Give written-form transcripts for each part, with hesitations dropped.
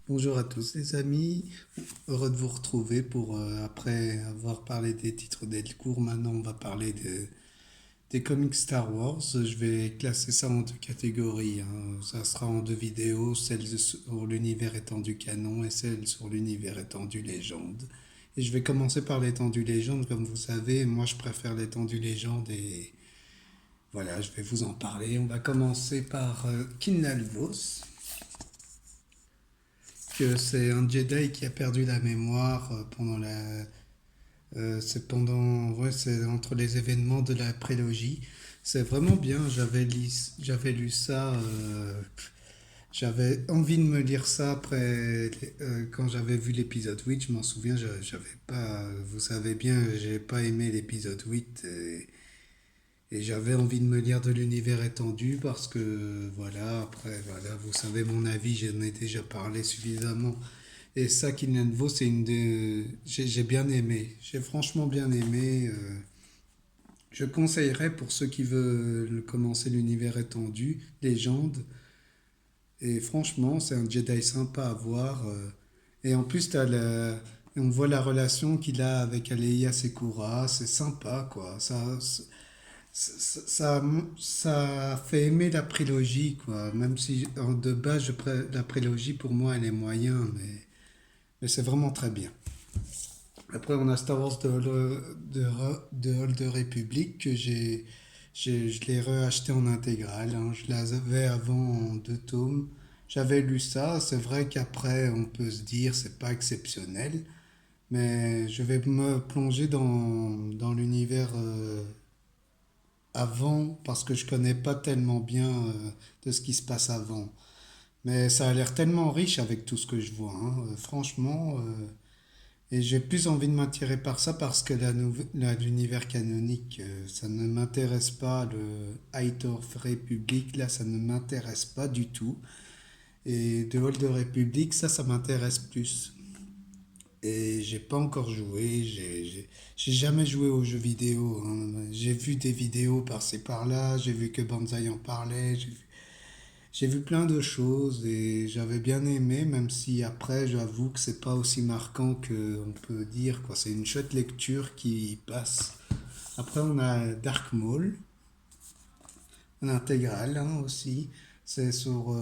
Bonjour à tous les amis, heureux de vous retrouver pour, après avoir parlé des titres Delcourt, maintenant on va parler des comics Star Wars. Je vais classer ça en deux catégories, hein. Ça sera en deux vidéos, celle sur l'univers étendu canon et celle sur l'univers étendu légende. Et je vais commencer par l'étendue légende, comme vous savez, moi je préfère l'étendue légende et voilà, je vais vous en parler. On va commencer par Kinlal Vos, que c'est un Jedi qui a perdu la mémoire pendant la. C'est pendant. Ouais, c'est entre les événements de la prélogie. C'est vraiment bien. J'avais lu ça. J'avais envie de me lire ça après. Quand j'avais vu l'épisode 8, je m'en souviens, j'avais pas. Vous savez bien, j'ai pas aimé l'épisode 8. Et j'avais envie de me lire de l'univers étendu parce que, voilà, après, voilà, vous savez mon avis, j'en ai déjà parlé suffisamment. Et ça, Kinenvo, c'est une des. J'ai bien aimé. J'ai franchement bien aimé. Je conseillerais pour ceux qui veulent commencer l'univers étendu, Légende. Et franchement, c'est un Jedi sympa à voir. Et en plus, on voit la relation qu'il a avec Aleia Sekura. C'est sympa, quoi. Ça, ça fait aimer la prélogie, quoi. Même si de base, la prélogie, pour moi, elle est moyen, mais c'est vraiment très bien. Après, on a Star Wars de Old Republic que je l'ai reacheté en intégrale, hein. Je l'avais avant en deux tomes. J'avais lu ça. C'est vrai qu'après, on peut se dire c'est pas exceptionnel, mais je vais me plonger dans l'univers avant parce que je connais pas tellement bien de ce qui se passe avant. Mais ça a l'air tellement riche avec tout ce que je vois, hein. Franchement. Et j'ai plus envie de m'attirer par ça parce que l'univers canonique, ça ne m'intéresse pas. Le Height of Republic, là, ça ne m'intéresse pas du tout. Et The Old Republic, ça m'intéresse plus. Et j'ai pas encore joué, j'ai jamais joué aux jeux vidéo, hein. J'ai vu des vidéos par-ci par-là, j'ai vu que Banzai en parlait, j'ai vu plein de choses et j'avais bien aimé, même si après, j'avoue que c'est pas aussi marquant qu'on peut dire, quoi. C'est une chouette lecture qui passe. Après, on a Dark Maul, en intégrale, hein, aussi. C'est sur.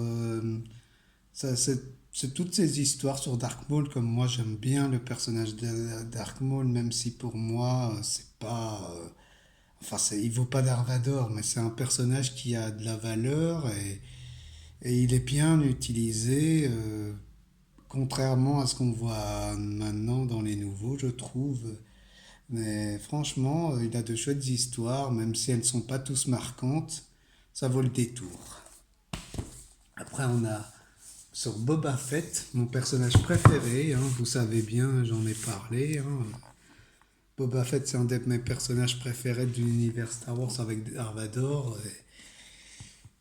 Ça, c'est toutes ces histoires sur Dark Maul, comme moi j'aime bien le personnage de Dark Maul, même si pour moi, c'est pas. Enfin, il vaut pas d'Arvador, mais c'est un personnage qui a de la valeur et il est bien utilisé, contrairement à ce qu'on voit maintenant dans les nouveaux, je trouve. Mais franchement, il a de chouettes histoires, même si elles ne sont pas tous marquantes, ça vaut le détour. Après, on a sur Boba Fett, mon personnage préféré, hein, vous savez bien, j'en ai parlé, hein. Boba Fett, c'est un de mes personnages préférés de l'univers Star Wars avec Darvador.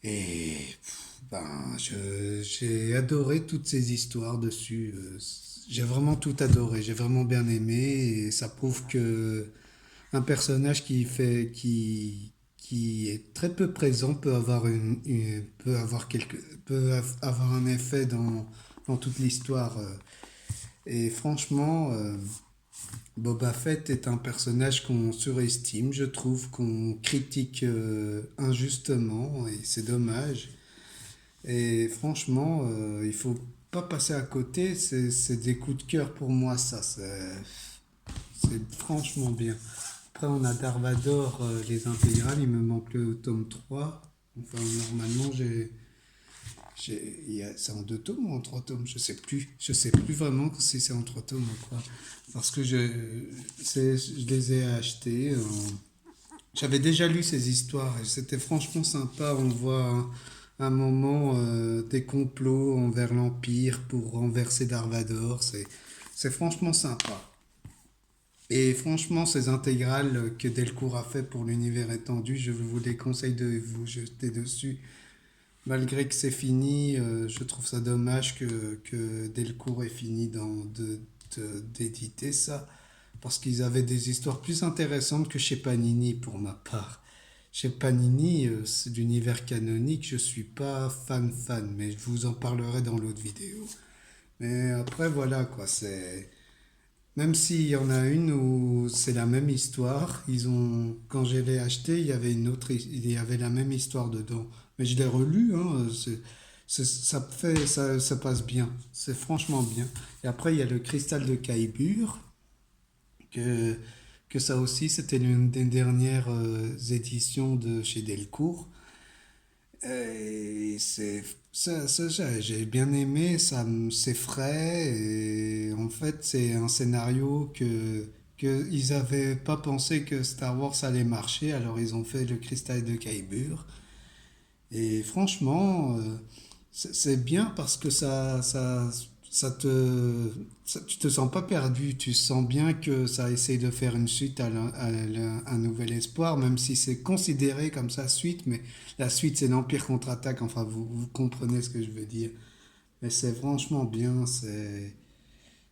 Et ben, j'ai adoré toutes ces histoires dessus. J'ai vraiment tout adoré, j'ai vraiment bien aimé. Et ça prouve que un personnage qui est très peu présent peut avoir peut avoir un effet dans toute l'histoire. Et franchement, Boba Fett est un personnage qu'on surestime, je trouve, qu'on critique injustement, et c'est dommage. Et franchement, il faut pas passer à côté, c'est des coups de cœur pour moi, ça, c'est franchement bien. Après, on a Darvador, les intégrales, il me manque le tome 3. Enfin, normalement, c'est en deux tomes ou en trois tomes, je sais plus. Je sais plus vraiment si c'est en trois tomes ou quoi. Parce que je les ai achetés. J'avais déjà lu ces histoires et c'était franchement sympa. On voit un moment des complots envers l'Empire pour renverser Darvador. C'est franchement sympa. Et franchement, ces intégrales que Delcourt a fait pour l'univers étendu, je vous les conseille de vous jeter dessus. Malgré que c'est fini, je trouve ça dommage que Delcourt ait fini d'éditer ça. Parce qu'ils avaient des histoires plus intéressantes que chez Panini pour ma part. Chez Panini, c'est l'univers canonique, je suis pas fan, mais je vous en parlerai dans l'autre vidéo. Mais après, voilà, quoi, c'est... Même s'il y en a une où c'est la même histoire, quand je l'ai acheté, il y avait il y avait la même histoire dedans. Mais je l'ai relu, hein, ça passe bien. C'est franchement bien. Et après, il y a le Cristal de Caillebourg, que, que ça aussi, c'était l'une des dernières éditions de chez Delcourt. Et j'ai bien aimé, c'est frais et en fait c'est un scénario que ils avaient pas pensé que Star Wars allait marcher, alors ils ont fait le Cristal de Kyber et franchement c'est bien parce que tu te sens pas perdu, tu sens bien que ça essaye de faire une suite un nouvel espoir, même si c'est considéré comme ça suite, mais la suite c'est l'Empire contre-attaque, enfin vous comprenez ce que je veux dire. Mais c'est franchement bien, c'est,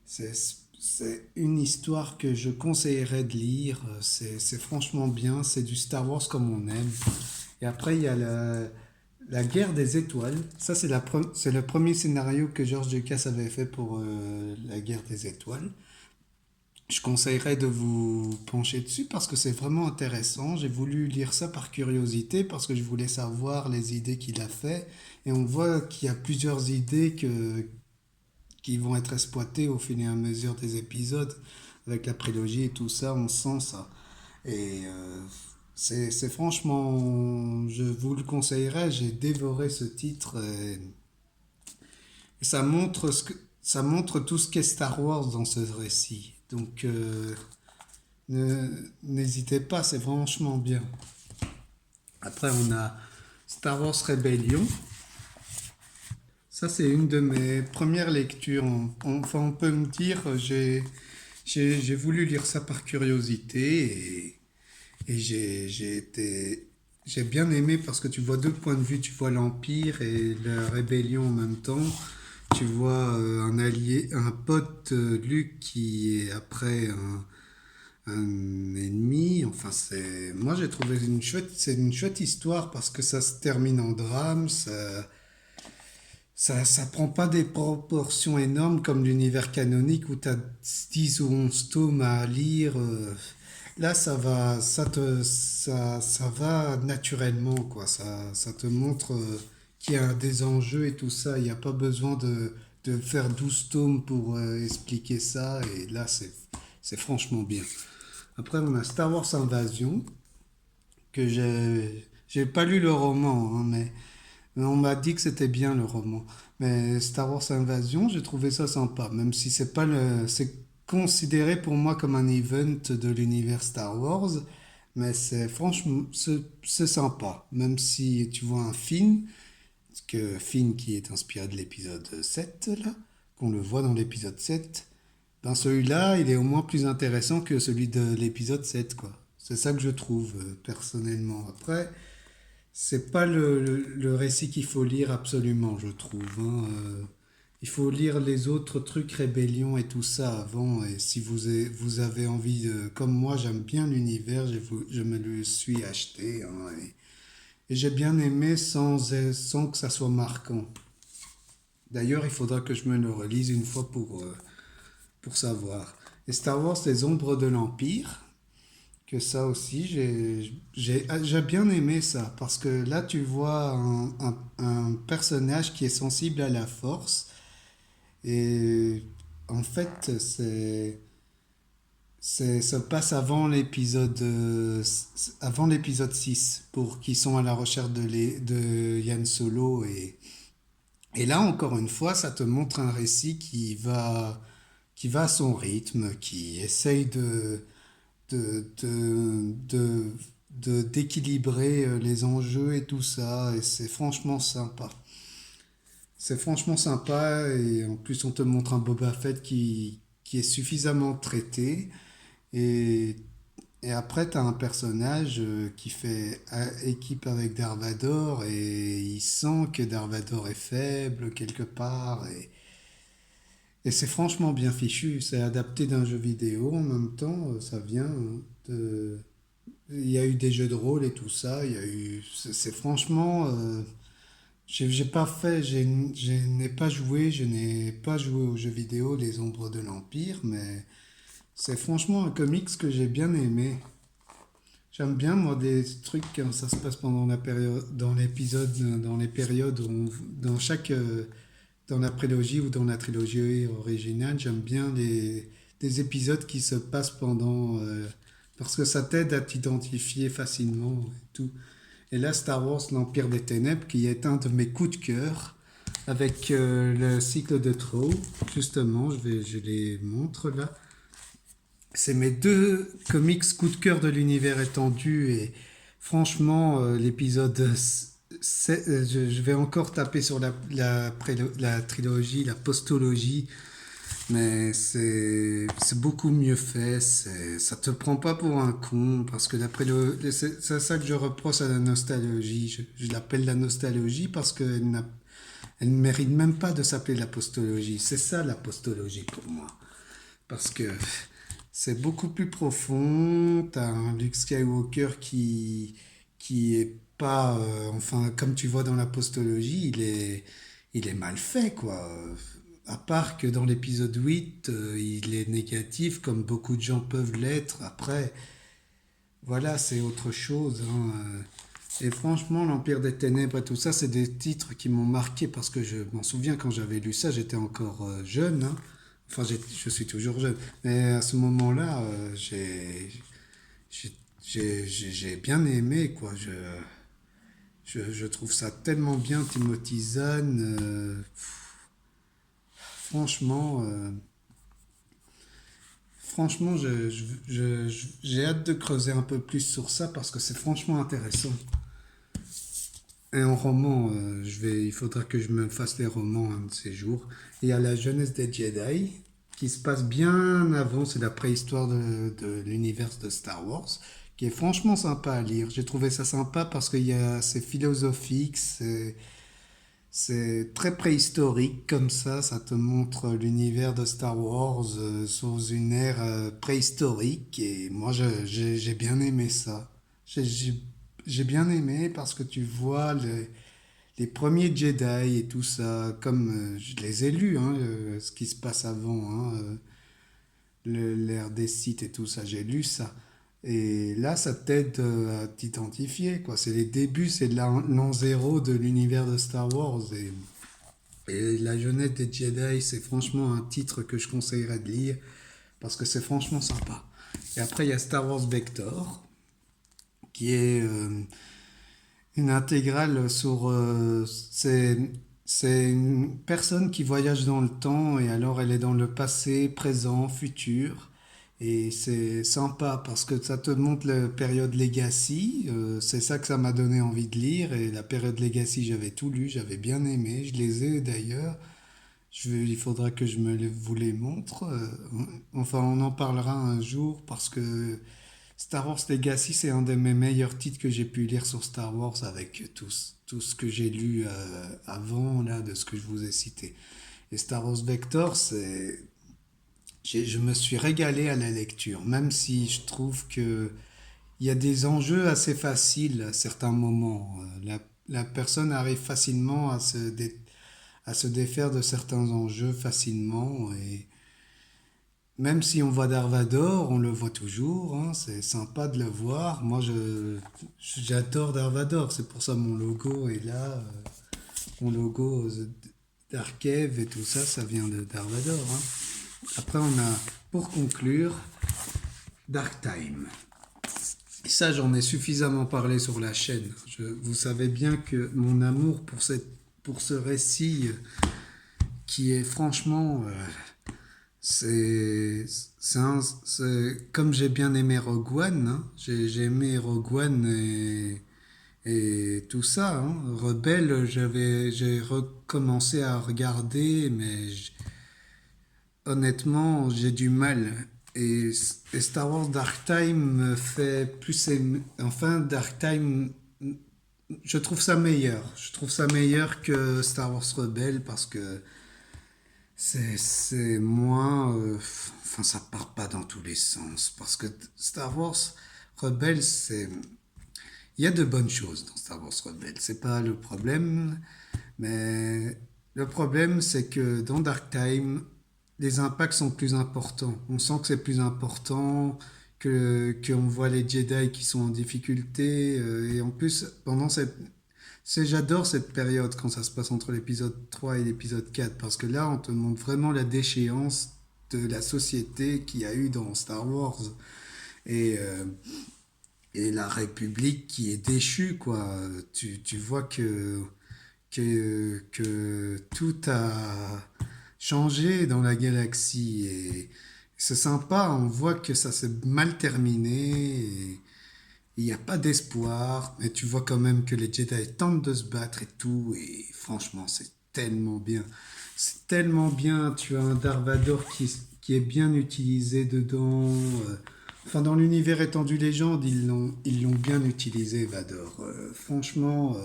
c'est une histoire que je conseillerais de lire, c'est franchement bien, c'est du Star Wars comme on aime. Et après il y a la guerre des étoiles. Ça, c'est le premier scénario que George Lucas avait fait pour la guerre des étoiles. Je conseillerais de vous pencher dessus parce que c'est vraiment intéressant. J'ai voulu lire ça par curiosité parce que je voulais savoir les idées qu'il a fait. Et on voit qu'il y a plusieurs idées qui vont être exploitées au fur et à mesure des épisodes. Avec la prélogie et tout ça, on sent ça. Et c'est franchement, je vous le conseillerais, j'ai dévoré ce titre et ça montre tout ce qu'est Star Wars dans ce récit. Donc n'hésitez pas, c'est franchement bien. Après on a Star Wars Rebellion. Ça c'est une de mes premières lectures. Enfin on peut me dire, j'ai voulu lire ça par curiosité et j'ai bien aimé parce que tu vois deux points de vue. Tu vois l'Empire et la rébellion en même temps. Tu vois un allié, un pote Luke qui est après un ennemi. Enfin, moi j'ai trouvé c'est une chouette histoire parce que ça se termine en drame. Ça prend pas des proportions énormes comme l'univers canonique où tu as 10 ou 11 tomes à lire. Là, ça va naturellement, quoi. Ça te montre qu'il y a des enjeux et tout ça. Il n'y a pas besoin de faire 12 tomes pour expliquer ça. Et là, c'est franchement bien. Après, on a Star Wars Invasion, que j'ai pas lu le roman, hein, mais on m'a dit que c'était bien le roman. Mais Star Wars Invasion, j'ai trouvé ça sympa, même si c'est pas c'est considéré pour moi comme un event de l'univers Star Wars, mais c'est franchement, c'est sympa. Même si tu vois un film, que film qui est inspiré de l'épisode 7 là, qu'on le voit dans l'épisode 7, ben celui-là, il est au moins plus intéressant que celui de l'épisode 7 quoi. C'est ça que je trouve, personnellement. Après, c'est pas le récit qu'il faut lire absolument, je trouve, hein. Il faut lire les autres trucs, Rébellion et tout ça avant. Et si vous avez envie de... Comme moi, j'aime bien l'univers, je me le suis acheté, hein, et j'ai bien aimé sans que ça soit marquant. D'ailleurs, il faudra que je me le relise une fois pour savoir. Et Star Wars, les ombres de l'Empire, que ça aussi, j'ai bien aimé ça, parce que là, tu vois un personnage qui est sensible à la force, et en fait, ça passe avant l'épisode 6 pour qu'ils sont à la recherche de Yann Solo, et là, encore une fois, ça te montre un récit qui va à son rythme, qui essaye de, d'équilibrer les enjeux et tout ça. Et c'est franchement sympa. C'est franchement sympa. Et en plus, on te montre un Boba Fett qui est suffisamment traité. Et, et après, tu as un personnage qui fait équipe avec Darvador. Et il sent que Darvador est faible quelque part. Et c'est franchement bien fichu. C'est adapté d'un jeu vidéo en même temps. Ça vient de, il y a eu des jeux de rôle et tout ça. C'est franchement, J'ai pas fait, je n'ai pas joué, je n'ai pas joué aux jeux vidéo Les Ombres de l'Empire, mais c'est franchement un comics que j'ai bien aimé. J'aime bien, moi, des trucs quand ça se passe pendant la période, dans l'épisode, dans les périodes où dans chaque, dans la prélogie ou dans la trilogie originale, j'aime bien des épisodes qui se passent pendant, parce que ça t'aide à t'identifier facilement et tout. Et là, Star Wars, l'Empire des Ténèbres, qui est un de mes coups de cœur, avec le cycle de Troll, justement, je les montre là. C'est mes deux comics coup de cœur de l'univers étendu et franchement, l'épisode, je vais encore taper sur la trilogie, la postologie, mais c'est beaucoup mieux fait, ça te prend pas pour un con, parce que c'est ça que je reproche à la nostalgie, je l'appelle la nostalgie parce elle ne mérite même pas de s'appeler la postologie, c'est ça la postologie pour moi. Parce que c'est beaucoup plus profond. T'as un Luke Skywalker qui est pas. Enfin, comme tu vois dans la postologie, il est mal fait, quoi. À part que dans l'épisode 8 il est négatif, comme beaucoup de gens peuvent l'être. Après, voilà, c'est autre chose, hein. Et franchement, l'Empire des Ténèbres et tout ça, c'est des titres qui m'ont marqué parce que je m'en souviens quand j'avais lu ça, j'étais encore jeune, hein. Enfin, je suis toujours jeune. Mais à ce moment-là, j'ai, j'ai bien aimé, quoi. Je trouve ça tellement bien, Timothy Zahn. Franchement, franchement, j'ai hâte de creuser un peu plus sur ça parce que c'est franchement intéressant. Et en roman, il faudra que je me fasse les romans un de ces jours. Il y a la jeunesse des Jedi, qui se passe bien avant, c'est la préhistoire de l'univers de Star Wars, qui est franchement sympa à lire. J'ai trouvé ça sympa parce c'est philosophique, c'est très préhistorique comme ça te montre l'univers de Star Wars sous une ère préhistorique, et moi j'ai bien aimé ça. J'ai j'ai- j'ai bien aimé parce que tu vois les premiers Jedi et tout ça, comme je les ai lus, hein, ce qui se passe avant, hein, l'ère des Sith et tout ça, j'ai lu ça. Et là, ça t'aide à t'identifier, quoi. C'est les débuts, c'est l'an zéro de l'univers de Star Wars. Et La jeunesse des Jedi, c'est franchement un titre que je conseillerais de lire parce que c'est franchement sympa. Et après, il y a Star Wars Vector, qui est une intégrale sur... c'est une personne qui voyage dans le temps et alors elle est dans le passé, présent, futur. Et c'est sympa parce que ça te montre la période Legacy. C'est ça que ça m'a donné envie de lire. Et la période Legacy, j'avais tout lu, j'avais bien aimé. Je les ai d'ailleurs. Il faudra que vous les montre. Enfin, on en parlera un jour parce que Star Wars Legacy, c'est un de mes meilleurs titres que j'ai pu lire sur Star Wars avec tout ce que j'ai lu avant, là, de ce que je vous ai cité. Et Star Wars Vector, je me suis régalé à la lecture, même si je trouve que il y a des enjeux assez faciles à certains moments. La personne arrive facilement à se défaire de certains enjeux facilement. Et même si on voit Darvador, on le voit toujours, hein, c'est sympa de le voir. J'adore Darvador, c'est pour ça mon logo est là. Mon logo d'Arkev et tout ça, ça vient de Darvador, hein. Après, on a, pour conclure, Dark Time. Et ça, j'en ai suffisamment parlé sur la chaîne. Vous savez bien que mon amour pour ce récit qui est franchement comme j'ai bien aimé Rogue One, hein. J'ai aimé Rogue One et tout ça, hein. Rebelle, j'ai recommencé à regarder, mais honnêtement, j'ai du mal. Et Star Wars Dark Time me fait plus aimer. Enfin, Dark Time, je trouve ça meilleur. Je trouve ça meilleur que Star Wars Rebelle parce que c'est moins. Enfin, ça part pas dans tous les sens. Parce que Star Wars Rebelle, il y a de bonnes choses dans Star Wars Rebelle. C'est pas le problème. Mais le problème, c'est que dans Dark Time, les impacts sont plus importants. On sent que c'est plus important, qu'on voit les Jedi qui sont en difficulté. Et en plus, j'adore cette période quand ça se passe entre l'épisode 3 et l'épisode 4, parce que là, on te montre vraiment la déchéance de la société qu'il y a eu dans Star Wars. Et, euh, et la République qui est déchue, quoi. Tu vois que tout a changé dans la galaxie et c'est sympa, on voit que ça s'est mal terminé et il n'y a pas d'espoir, mais tu vois quand même que les Jedi tentent de se battre et tout, et franchement, c'est tellement bien. C'est tellement bien, tu as un Dark Vador qui est bien utilisé dedans. Enfin, dans l'univers étendu légende, ils l'ont bien utilisé, Vador. Franchement,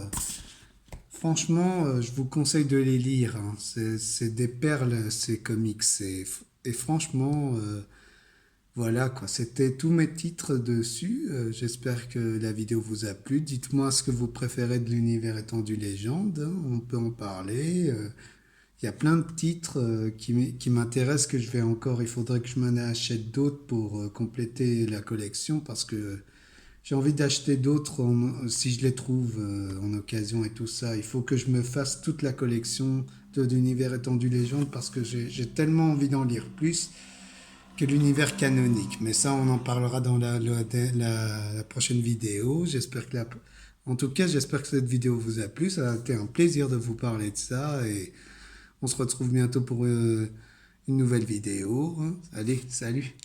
je vous conseille de les lire, hein. C'est des perles, ces comics. Et franchement, voilà quoi. C'était tous mes titres dessus. J'espère que la vidéo vous a plu. Dites-moi ce que vous préférez de l'univers étendu légende, hein. On peut en parler. Il y a plein de titres qui m'intéressent que je vais encore. Il faudrait que je m'en achète d'autres pour compléter la collection parce que j'ai envie d'acheter d'autres si je les trouve en occasion et tout ça. Il faut que je me fasse toute la collection de l'univers étendu légende parce que j'ai tellement envie d'en lire plus que l'univers canonique. Mais ça, on en parlera dans la prochaine vidéo. En tout cas, j'espère que cette vidéo vous a plu. Ça a été un plaisir de vous parler de ça et on se retrouve bientôt pour une nouvelle vidéo, hein. Allez, salut!